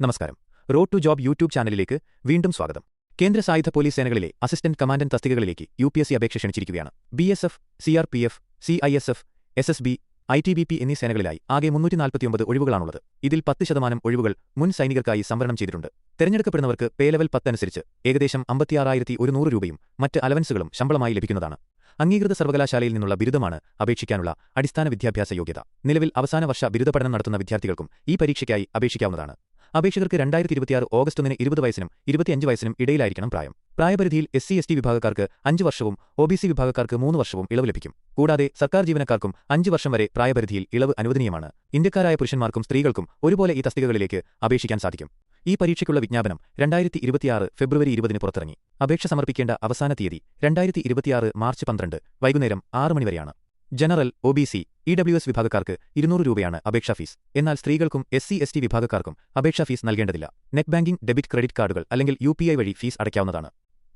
നമസ്കാരം. Road to job YouTube ചാനലിലേക്ക് വീണ്ടും സ്വാഗതം. കേന്ദ്ര സായുധ പോലീസ് സേനകളിലെ അസിസ്റ്റന്റ് കമാൻഡന്റ് തസ്തികകളിലേക്ക് UPSC അപേക്ഷ ക്ഷണിച്ചിരിക്കുകയാണ്. BSF, CRPF, CISF, SSB, ITBP എന്നീ സേനകളിലായി ആകെ 349 ഒഴിവുകളാണുള്ളത്. ഇതിൽ 10% ഒഴിവുകൾ മുൻ സൈനികർക്കായി സംവരണം ചെയ്തിട്ടുണ്ട്. തെരഞ്ഞെടുക്കപ്പെടുന്നവർക്ക് പേ ലെവൽ 10 അനുസരിച്ച് ഏകദേശം 56,100 രൂപയും മറ്റ് അലവൻസുകളും ശമ്പളമായി ലഭിക്കുന്നതാണ്. അംഗീകൃത സർവകലാശാലയിൽ നിന്നുള്ള ബിരുദമാണ് അപേക്ഷിക്കാനുള്ള അടിസ്ഥാന വിദ്യാഭ്യാസ യോഗ്യത. നിലവിൽ അവസാന വർഷ ബിരുദ പഠനം നടത്തുന്ന വിദ്യാർത്ഥികൾക്കും ഈ പരീക്ഷയ്ക്കായി അപേക്ഷിക്കാവുന്നതാണ്. അപേക്ഷകർക്ക് 2026 ഓഗസ്റ്റ് 1 20 വയസ്സിനും 25 വയസ്സിനും ഇടയിലായിരിക്കണം പ്രായം. പ്രായപരിധിയിൽ SC/ST വിഭാഗക്കാർക്ക് 5 വർഷവും OBC വിഭാഗക്കാർക്ക് 3 വർഷവും ഇളവ് ലഭിക്കും. കൂടാതെ സർക്കാർ ജീവനക്കാർക്കും 5 വർഷം വരെ പ്രായപരിധിയിൽ ഇളവ് അനുവദനീയമാണ്. ഇന്ത്യക്കാരായ പുരുഷന്മാർക്കും സ്ത്രീകൾക്കും ഒരുപോലെ ഈ തസ്തികകളിലേക്ക് അപേക്ഷിക്കാൻ സാധിക്കും. ഈ പരീക്ഷയ്ക്കുള്ള വിജ്ഞാപനം 2026 ഫെബ്രുവരി 20 പുറത്തിറങ്ങി. അപേക്ഷ സമർപ്പിക്കേണ്ട അവസാന തീയതി 2026 മാർച്ച് 12 വൈകുന്നേരം 6 മണി വരെയാണ്. ജനറൽ, OBC, EWS വിഭാഗക്കാർക്ക് 200 രൂപയാണ് അപേക്ഷാ ഫീസ്. എന്നാൽ സ്ത്രീകൾക്കും SC/ST വിഭാഗക്കാർക്കും അപേക്ഷാ ഫീസ് നൽകേണ്ടതില്ല. നെറ്റ് ബാങ്കിംഗ്, ഡെബിറ്റ്, ക്രെഡിറ്റ് കാർഡുകൾ അല്ലെങ്കിൽ UPI വഴി ഫീസ് അടയ്ക്കാവുന്നതാണ്.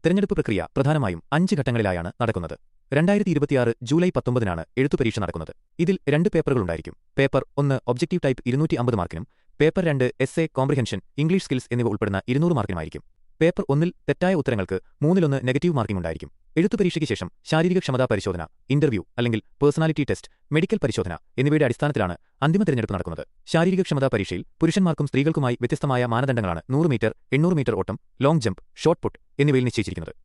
തെരഞ്ഞെടുപ്പ് പ്രക്രിയ പ്രധാനമായും 5 ഘട്ടങ്ങളിലായാണ് നടക്കുന്നത്. 2026 ജൂലൈ 19 എഴുത്തുപരീക്ഷ നടക്കുന്നത്. ഇതിൽ 2 പേപ്പറുകളുണ്ടായിരിക്കും. പേപ്പർ 1 ഒബ്ജക്റ്റീവ് ടൈപ്പ് 250 മാർക്കിനും paper 2 essay, comprehension, English skills എന്നിവ ഉൾപ്പെടുന്ന 200 മാർക്കിനുമായിരിക്കും. പേപ്പർ 1 തെറ്റായ ഉത്തരങ്ങൾക്ക് 3-1 നെഗറ്റീവ് മാർക്കിംഗ് ഉണ്ടായിരിക്കും. എഴുത്തുപരീക്ഷയ്ക്ക് ശേഷം ശാരീരിക ക്ഷമതാ പരിശോധന, ഇന്റർവ്യൂ അല്ലെങ്കിൽ പേഴ്സണാലിറ്റി ടെസ്റ്റ്, മെഡിക്കൽ പരിശോധന എന്നിവയുടെ അടിസ്ഥാനത്തിലാണ് അന്തിമ തിരഞ്ഞെടുപ്പ് നടക്കുന്നത്. ശാരീരിക ക്ഷമതാ പരീക്ഷയിൽ പുരുഷന്മാർക്കും സ്ത്രീകൾക്കുമായി വ്യത്യസ്തമായ മാനദണ്ഡങ്ങളാണ് 100 മീറ്റർ, 800 മീറ്റർ ഓട്ടം, ലോങ് ജമ്പ്, ഷോട്ട് പുട്ട് എന്നിവയിൽ നിശ്ചയിച്ചിരിക്കുന്നത്.